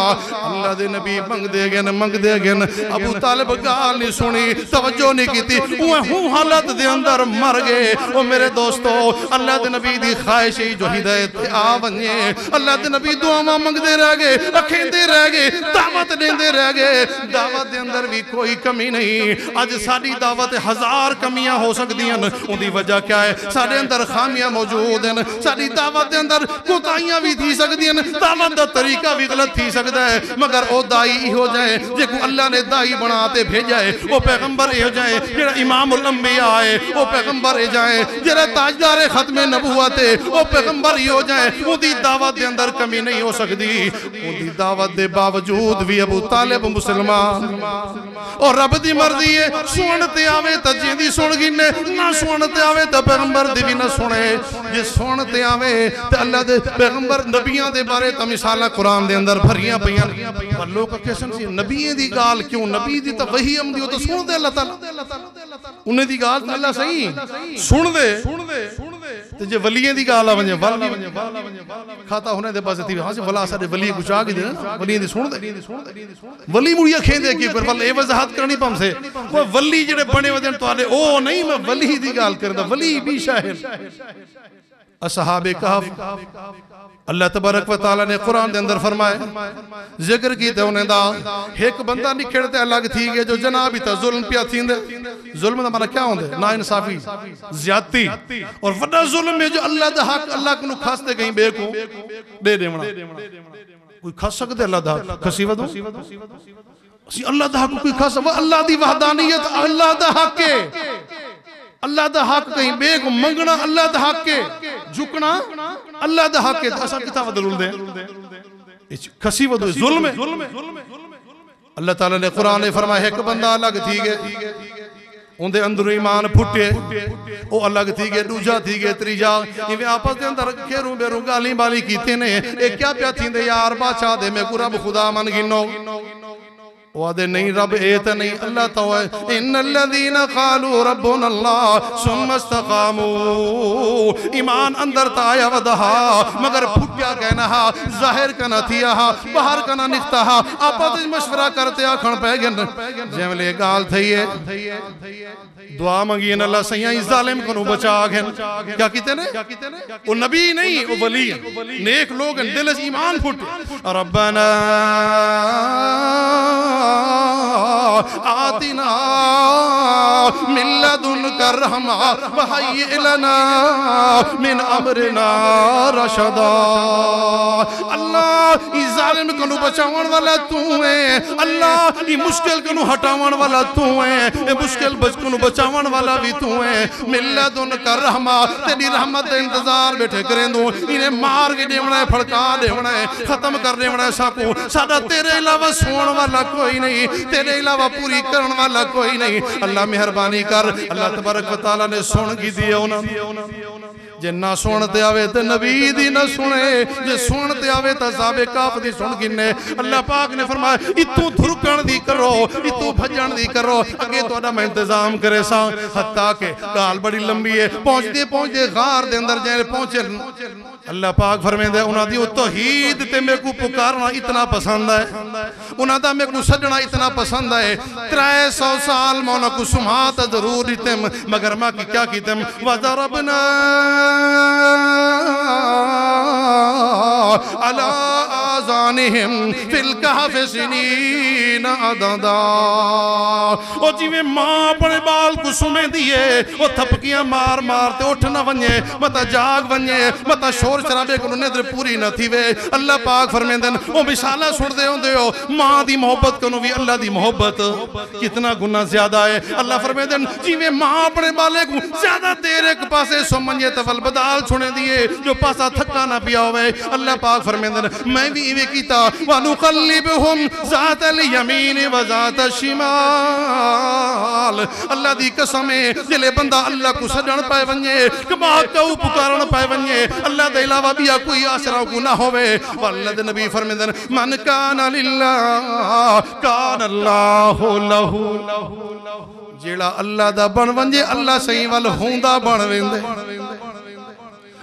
अल्लाह दे नबी मंगदे गन अबू तालिब गाल नहीं सुनी, तवज्जो नहीं कीती, ओए हूं हालत दे अंदर मर गए। ओ मेरे दोस्तों अल्लाह दे नबी दी ख्वाहिश ही जो हिदायत आ वने, अल्लाह दे नबी दुआवां मंगदे रह गए, अखेंदे रह गए, दावत देंदे रह गए। दावत दे अंदर भी कोई कमी नहीं। अज साडी दावत 1000 कमियां हो सकदियां, उनकी वजह क्या है? साडे अंदर खामियां मौजूद हैं। साडी दावत दे अंदर कोताहियां भी थी सकदियां, दावत दा तरीका भी गलत थी सकदा है, मगर ओ दाई इहो जाए जे को अल्लाह ने दाई बना ते भेजा है, ओ पैगंबर इहो जाए जेड़ा इमामुल अंबिया है, ओ पैगंबर इहो जाए जेड़ा ताजदार खत्मे नबूवत है, ओ पैगंबर इहो जाए। उनकी दावत दे अंदर कमी नहीं हो सकती। उनकी दावत दे बावजूद भी अबू तालिब मुसलमान, और रब दी मर्जी है सुनते आवे तो जिंदी सुन गिने, ना सुनते आवे तो पैगंबर दी भी ना सुने। जे सुनते आवे तो अल्लाह दे पैगंबर नबियां दे बारे तो मिसालां कुरान दे अंदर भरियां पईयां, पर लोग किस्म सी नबियां दी गाल क्यों, नबी दी तो वही आंदी हो तो सुन दे अल्लाह ताला, उन्हें दी गाल अल्लाह सही सुन दे। ते जे वलियां दी गाल आ वने वल भी खाता होने दे पासे थी हां से वला साडे वली कुछ आ गए वलियां दी सुन दे वली मुड़िया खेंदे की पर वल ए वजाहत करनी पमसे कोई वली जेड़े बने वदन तुहाडे ओ नहीं मैं वली दी गाल करदा वली भी शाहिर असहाबे कहफ अल्लाह तबारक व तआला ने कुरान दे अंदर फरमाए जिक्र कीते उन्हें दा एक बंदा निखड़ ते अलग थी गए जो जनाब ही जुल्म पिया थींदे जुल्म दा माना क्या होंदे ना इंसाफी ज्यादती और वड्डा जुल्म है जो अल्लाह दा हक अल्लाह को खास दे कहीं बे को दे देवना कोई खा सकदे अल्लाह दा खसी वदो सी अल्लाह दा हक कोई खा सकदा अल्लाह दी वहदानियत अल्लाह दा हक है अल्लाह दा हक कहीं बे को मंगना अल्लाह दा हक है झुकना अल्लाह दा हक है असा किथा बदल दे खसी वदो जुल्म है अल्लाह ताला ने कुरान में फरमाया एक बंदा अलग थी गए उनके अंदर ईमान फुटे वो अलग थी गए दूजा थी गए तीजा इवें आपस के अंदर खेरू बेरू गाली बाली कीते ने ए क्या प्या थींदे यार बादशाह दे मैं रब खुदा मन गिनो वादे नहीं रब ए तो नहीं अल्लाह तो है इन्नल्लज़ीना क़ालू रब्बुनल्लाह सुम्मा इस्तक़ामू ईमान अंदर ताया वदहा मगर फुटिया कहना हा जाहिर कना थिया हा बाहर कना निकता हा आपस में मशवरा करते आखण पे गन जेवले गाल थई है दुआ मंगी अल्लाह सैया इस जालिम को बचा गन क्या कीते ने वो नबी नहीं वो वली है नेक लोग दिल से ईमान फुट रब्बना आतिना मिन लदुनका रहमा व हय्यि लना मिन अमरिना रशदा अल्लाह इस जालिम को बचावन वाला तू है अल्लाह ई मुश्किल को हटावन वाला तू है ए मुश्किल को बचावन वाला भी तू है मिन लदुनका रहमा तेरी रहमत का इंतजार बैठे करें दो इन्हें मार के देवना है फड़का देवना है खत्म कर देवना है साकू साडा तेरे अलावा सुनने वाला कोई नहीं तेरे अलावा पूरी करने वाला कोई नहीं अल्लाह मेहरबानी कर अल्लाह तबारक व तआला ने सुन की दिया जे ना सुनते आवे तो नबी दी ना सुने जे सुनते आवे तो साबे काफ दी सुन किन्ने अल्लाह पाक ने फरमाया इतू धुरकण दी करो इतू भजन दी करो अगे तोड़ा मैं इंतजाम करे सा हत्ता के गाल बड़ी लंबी है पहुंचते पहुंचते गार दे अंदर जे पहुंचे अल्लाह पाक फरमांदा उना दी तौहीद ते मेरे को पुकारना इतना पसंद है उना दा मेरे को सजना इतना पसंद है 300 साल मौला को सुमात जरूर दितम मगर मां की क्या कीतम वज़रबना अला आज़ानिहिम फिल कहफ़ सिनीना अददा ओ जिवें मां अपने बाल को सुमे दिए ओ थपकियां मार मार ते उठ ना वने मता जाग वने मता शोर शराबे को निद्र पूरी न थी वे अल्लाह पाक फरमांदन ओ मिसाला सुनदे होंदे हो मां दी मोहब्बत को भी अल्लाह दी मोहब्बत कितना गुना ज्यादा है अल्लाह फरमांदन जिवें मां अपने बाले को ज्यादा देर एक पासे सुमंजे तवल बदाल सुने दिए जो पासा थका ना पिया होवे अल्लाह पाक फरमांदन मैं भी इवे कीता वनुकल्लिबहुम ज़ातल यमीन व ज़ातल शिमाल अल्लाह दी कसम है जिले बंदा अल्लाह को सजण पाए वने कमा को पुकारन पाए वने अल्लाह दे अलावा भी कोई आसरा को ना होवे वल्लद नबी फरमांदन मन कान लिल्लाह कान अल्लाहु लहू जेड़ा अल्लाह दा बन वंजे अल्लाह सही वल होंदा बन वेंदे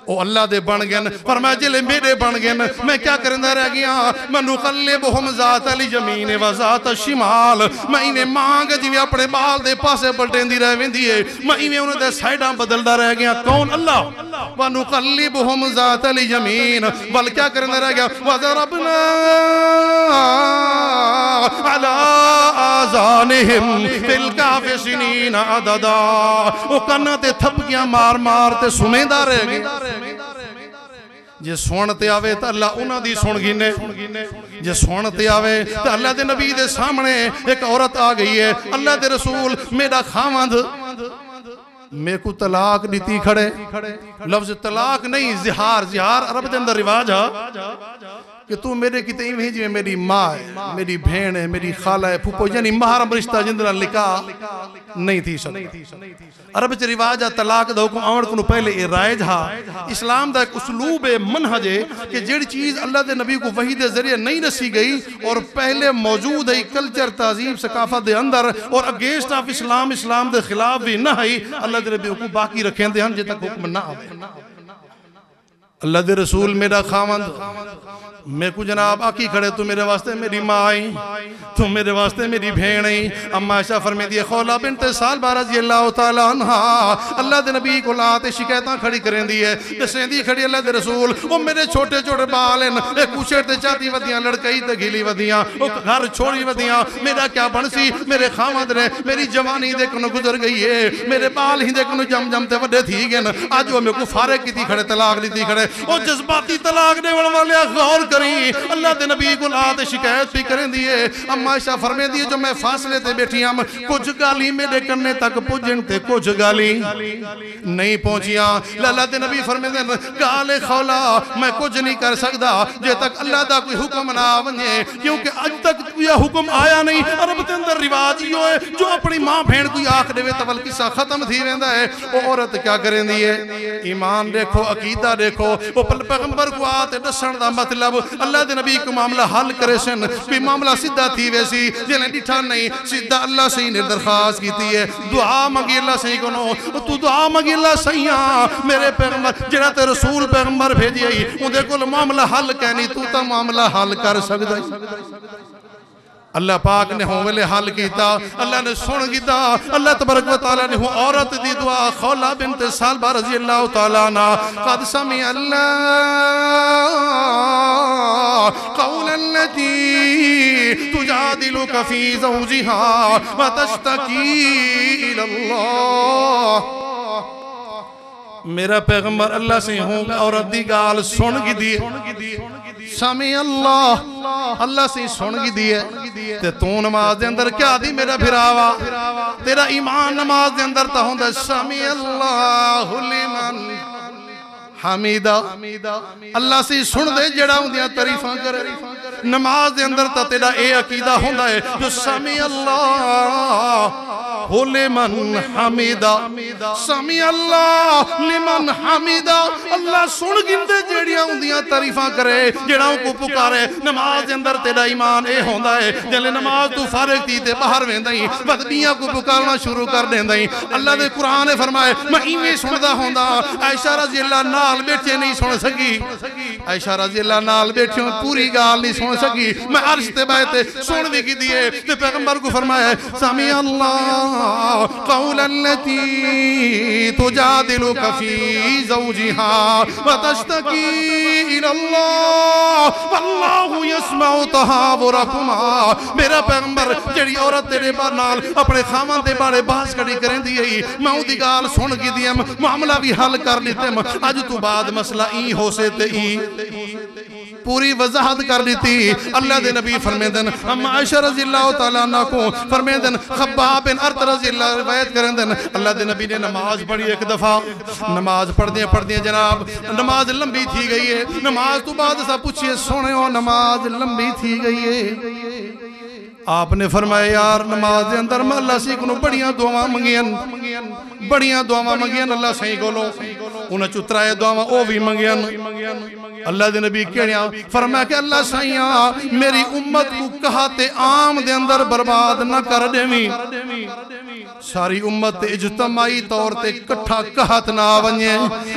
ओ अल्लाह दे बन गए फरमाया जिले मेरे बन गए मैं क्या करंदा रह गया मनुकल्लिबहुम ज़ातल यमीन व ज़ातल शिमाल मैं इवें मांग जिवें अपने बाल दे पासे पलटेंदी रह वेंदी है मैं इवें उन्हां दे साइडां बदलदा रह गया कौन अल्लाह वनुकल्लिबहुम ज़ातल यमीन बल क्या करंदा रह गया वज़रबना अला आज़ानिहिम फिल कहफ़ सिनीना अददा ओ कन्ना ते थपकियां मार मार ते सुमेंदा रह गया जे सुनते आवे तो अल्लाह उन्हां दी सुन गिने जे सुनते आवे तो अल्लाह दे नबी दे सामने एक औरत आ गई है अल्लाह दे रसूल मेरा खावंद मेरे को तलाक नीति खड़े लफ्ज तलाक नहीं जिहार जिहार अरब के अंदर रिवाज है कि तू मेरे किते इवें जिवें मेरी माँ है मेरी भेण है मेरी खाला है फूफो यानी महरम रिश्ता जिंदा लिखा नहीं थी अरब च रिवाज है तलाक दा हुक्म आवण को पहले ये राइज हा इस्लाम दा एक उसलूब है मनहज है कि जेड़ी चीज अल्लाह दे नबी को वही दे जरिए नहीं दसी गई और पहले मौजूद है कल्चर तहजीब सकाफत दे अंदर और अगेंस्ट ऑफ इस्लाम इस्लाम दे खिलाफ भी ना है अल्लाह दे नबी को बाकी रखेंदे हन जे तक हुक्म ना आवे अल्लाह दे रसूल मेरा खावंद मैं को जनाब आकी खड़े तू मेरे वास्ते मेरी माँ आई तू मेरे वास्ते मेरी भेण आई। अम्मा आयशा फरमाती है खौला बिन्त सालबा रज़ियल्लाहु तआला अन्हा अल्लाह दे नबी को लाते शिकायतां खड़ी करेंदी है दसेंदी खड़ी अल्लाह दे रसूल ओ मेरे छोटे छोटे बाल हैं ए कुछे ते चाती वदियां लड़कई ते गीली वदियां ओ घर छोड़ी वदियां मेरा क्या बनसी मेरे खावंद ने मेरी जवानी दे कोन गुजर गई है मेरे बाल ही दे कोन जम जम ते वड्डे थी गए अज वो मेरे को फारिग कीती खड़े तलाक लीती खड़े ओ जज्बाती तलाक देवण वाले गौर करी अल्लाह दे नबी को आते शिकायत भी करें दिए। अम्मा आयशा फरमाती है जो मैं फासले ते बैठी हम कुछ गाली मेरे कन्ने तक पुजन ते कुछ गाली नहीं पहुंचिया। अल्लाह दे नबी फरमाते हैं गाले खौला मैं कुछ नहीं कर सकता जे तक अल्लाह दा कोई हुक्म ना वने क्योंकि अज तक यह हुक्म आया नहीं। अरब के अंदर रिवाज ही है जो अपनी मां भेण कोई आख देवे तो बल किस्सा खत्म थी वेंदा है। वो औरत क्या करेंदी है ईमान देखो अकीदा देखो वो पैगंबर को आते दसण दा मतलब अल्लाह दे नबी को मामला हल करे सन कोई मामला सीधा थी वैसी जिन्हें डिठा नहीं सीधा अल्लाह से ने दरखास्त की है दुआ मंगी अल्लाह से कोनो तू दुआ मंगी अल्लाह सही मेरे पैगंबर जेड़ा ते रसूल पैगंबर भेजी आई उहदे कोल मामला हल कहनी तू तो मामला हल कर सकदा। अल्लाह पाक ने हो वेले हल किया अल्लाह ने सुन किया अल्लाह तबारक व तआला ने औरत दी दुआ खौला बिन्त सालबा रज़ियल्लाहु तआला अन्हा कद समी अल्लाह कौलन लती तुजादिलुका फी ज़ौजिहा व तश्तकी इलल्लाह। मेरा पैगंबर अल्लाह से हूँ औरत दी गाल सुन की दी समी अल्लाह अल्लाह से सुन की दी है ते तू नमाज दे अंदर क्या दी मेरा फिरावा तेरा ईमान नमाज दे अंदर तो होंदा समी अल्लाहु लिमन हमीदा अल्लाह से सुन दे जेड़ा उंदियां तारीफां करे नमाज दे अंदर तो तेरा ए अकीदा होंदा है जो समी अल्लाह लिमन हमीदा समी अल्लाह लिमन हमीदा अल्लाह सुन गिंदे जेड़ियां उंदियां तारीफां करे जेड़ा को पुकारे नमाज दे अंदर तेरा ईमान ए होंदा है जले नमाज तू फारिग थी ते बाहर वेंदा ही बदनियां को पुकारना शुरू कर देंदा ही अल्लाह दे कुरान ने फरमाए मैं इवें सुनदा होंदा आयशा रज़ियल्लाहु नाल बैठे नहीं सुन सकी आयशा रज़ियल्लाहु नाल बैठे पूरी गाल नहीं सुन सकी मैं अर्श ते बैठे सुन भी की दिए ते पैगंबर को फरमाया समी अल्लाह कौलन लती तुजादिलुका फी ज़ौजिहा व तश्तकी इलल्लाह वल्लाहु यस्मउ तहावुरकुमा। मेरा पैगंबर जेड़ी औरत तेरे नाल अपने खावंद दे बारे बहस करी करेंदी है मैं उदी गाल सुन की दी मामला भी हल कर लिते अज तो बाद मसला ई हो से ते ई पूरी वजाहत कर दी। अल्लाह दे नबी फरमांदन अम्मा आयशा रज़ियल्लाहु तआला अन्हा को फरमांदन खब्बाब बिन अर्त रज़ियल्लाहु रिवायत करंदन अल्लाह दे नबी ने नमाज पढ़ी एक दफा नमाज पढ़दे जनाब नमाज लंबी थी गई है नमाज तो बाद सा पूछिए सोने नमाज लंबी थी गई है आपने फरमाया यार नमाज के अंदर मैं अल्लाह से को बड़िया दुआवां मंगियन अल्लाह सही कोलो उन्हें चुतराए दुआवां ओ भी मंगियन अल्लाह दे नबी कहया फरमाया कि अल्लाह सैया मेरी उम्मत को कहते आम दे अंदर बर्बाद न कर देवी सारी उम्मत इज्तमाई तौर ते इकट्ठा कहत ना वने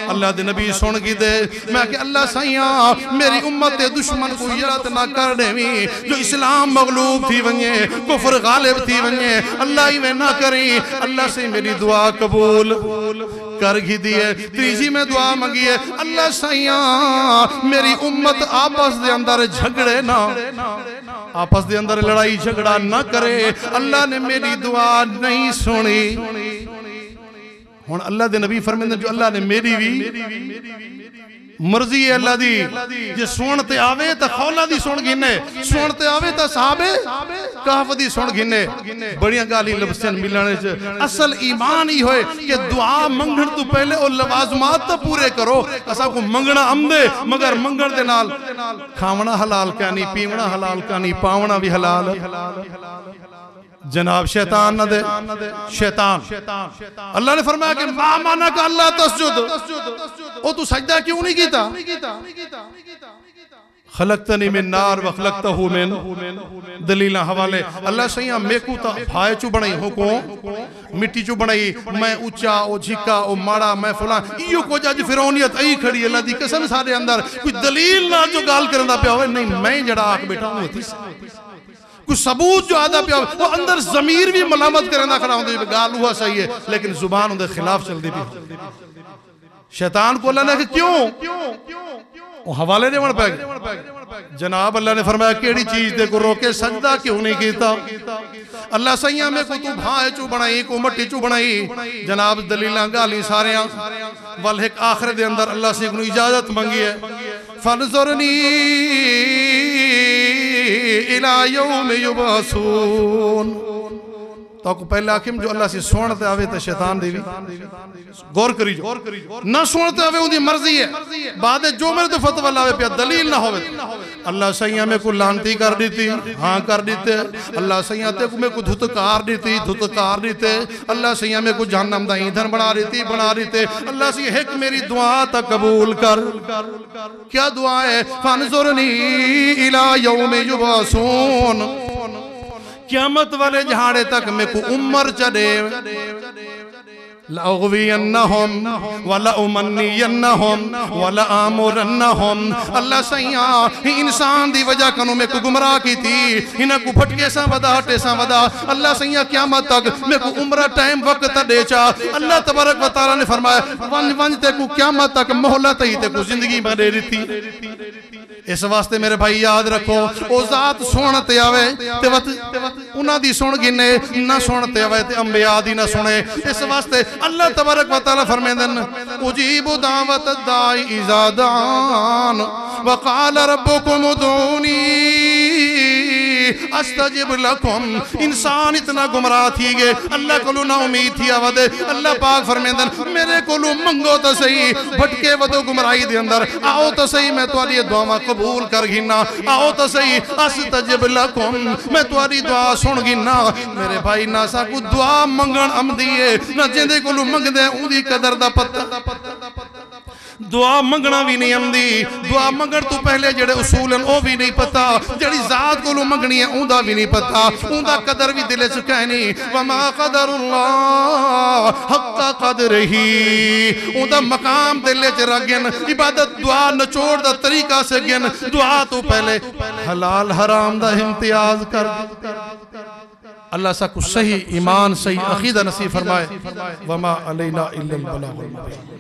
अल्लाह दे नबी सुन की दे मैं कि अल्लाह सैया मेरी उम्मत दे दुश्मन को यरत ना कर देवी जो इस्लाम मगलूब थी वने कुफर गालिब थी वने अल्लाह ही में ना करी अल्लाह से मेरी दुआ कबूल कर ही दी है। तीसरी में दुआ मंगी है अल्लाह सैया मेरी उम्मत आपस दे अंदर झगड़े ना आपस दे अंदर लड़ाई झगड़ा ना करे अल्लाह ने मेरी दुआ नहीं सुनी। हुण अल्लाह दे नबी फरमांदे जो अल्लाह ने मेरी भी मर्जी है अल्लाह दी जे सुन ते आवे तो खौला दी सुन गिने सुन ते आवे तो साहबे कहफ दी सुन गिने बड़िया गाली लफ्ज़न मिलने च असल ईमान ही होए कि दुआ मंगण तो पहले ओ लवाजमात तो पूरे करो असा को मंगना आमदे मगर मंगण दे नाल खावना हलाल क्या नहीं पीवना हलाल क्या नहीं पावना भी हलाल जनाब शैतान न दे शैतान अल्लाह ने फरमाया कि मा माना का अल्लाह तसजुद ओ तू सजदा क्यों नहीं कीता खलकतनी मिन नार व खलकतहु मिन दलीला हवाले अल्लाह सैया मेकू ता भाई चू बनाई हो को मिट्टी चू बनाई मैं ऊंचा ओ झिका ओ माड़ा मैं फला इयो को जज फिरौनियत आई खड़ी अल्लाह दी कसम सारे अंदर कोई दलील ना जो गाल करदा पिया होवे नहीं मैं जड़ा आख बैठा हूं कोई सबूत जो आदा पिया वो अंदर ज़मीर भी मलामत करना खड़ा होंदे गाल हुआ सही है लेकिन जुबान उनके खिलाफ चलदी पई शैतान को अल्लाह ने क्यों हवाले देवन पै जनाब अल्लाह ने फरमाया केड़ी चीज दे को रोके सजदा क्यों नहीं कीता अल्लाह सैया में को तू भाए चू बनाई को मट्टी चू बनाई जनाब दलीलां गाली सारे वल एक आखिर दे अंदर अल्लाह से को इजाजत मंगी है फनजुरनी इला यौम युबसून तो पहले आखिम जो अल्लाह से सुनते आवे तो शैतान देवी गौर करी जो ना सुनते आवे उनकी मर्जी है बाद जो मेरे तो फतवा लावे पे दलील ना होवे अल्लाह सैया में को लानती कर दी हाँ कर दीते अल्लाह सैया ते को में को धुतकार दी अल्लाह सैया में को जहन्नम दा ईंधन बना दी अल्लाह से एक मेरी दुआ तक कबूल कर क्या दुआ है फनजुरनी इला यौम युबसून क़यामत वाले जहाड़े तक में को उम्र चढ़े लअग़वियन्नहुम वला उमन्नियन्नहुम वला आमुरन्नहुम अल्लाह सैया इंसान दी वजह कनु में को गुमराह की थी इन्हें को भटके सा वदा अल्लाह सैया क़यामत तक में को उम्र टाइम वक्त दे चा अल्लाह तबारक व तआला ने फरमाया वन ते को क़यामत तक मोहलत ही ते को जिंदगी में दे दी इस वास्ते मेरे भाई याद रखो ओ जात सुनते आवे ते उन्हां दी सुन गिने ना सुनते आवे ते अंबिया दी ना सुने इस वास्ते अल्लाह तबारक व तआला फरमांदन उजीबु दावत दाई इज़ा दान व क़ाल रब्बुकुम उदूनी अस्तजिब लकुम इंसान इतना गुमराह थी गए अल्लाह कोलू ना उम्मीद थी आवदे अल्लाह पाक फरमांदन मेरे कोलू मंगो तो सही भटके वदो गुमराही दे अंदर आओ तो सही मैं तुम्हारी दुआवां कबूल कर गिना आओ तो सही अस्तजिब लकुम मैं तुम्हारी दुआ सुन गिना मेरे भाई ना सा को दुआ मंगण आमदी है ना जिंदे कोलू मंगदे उदी कदर दा पता दुआ मंगना भी नहीं आमदी दुआ मंगण तो पहले जेड़े उसूल हैं वो भी नहीं पता जेड़ी जात कोलों मंगनी है उनका भी नहीं पता उनका कदर भी दिल च कह नहीं वमा कदरुल्लाह हक्का कदरही उनका मकाम दिल च रख गन इबादत दुआ नचोड़ दा तरीका से गन दुआ तो पहले हलाल हराम दा इम्तियाज कर अल्लाह सा कुछ सही ईमान सही अकीदा नसीब फरमाए वमा अलैना इल्लल बलागुल मुबीन।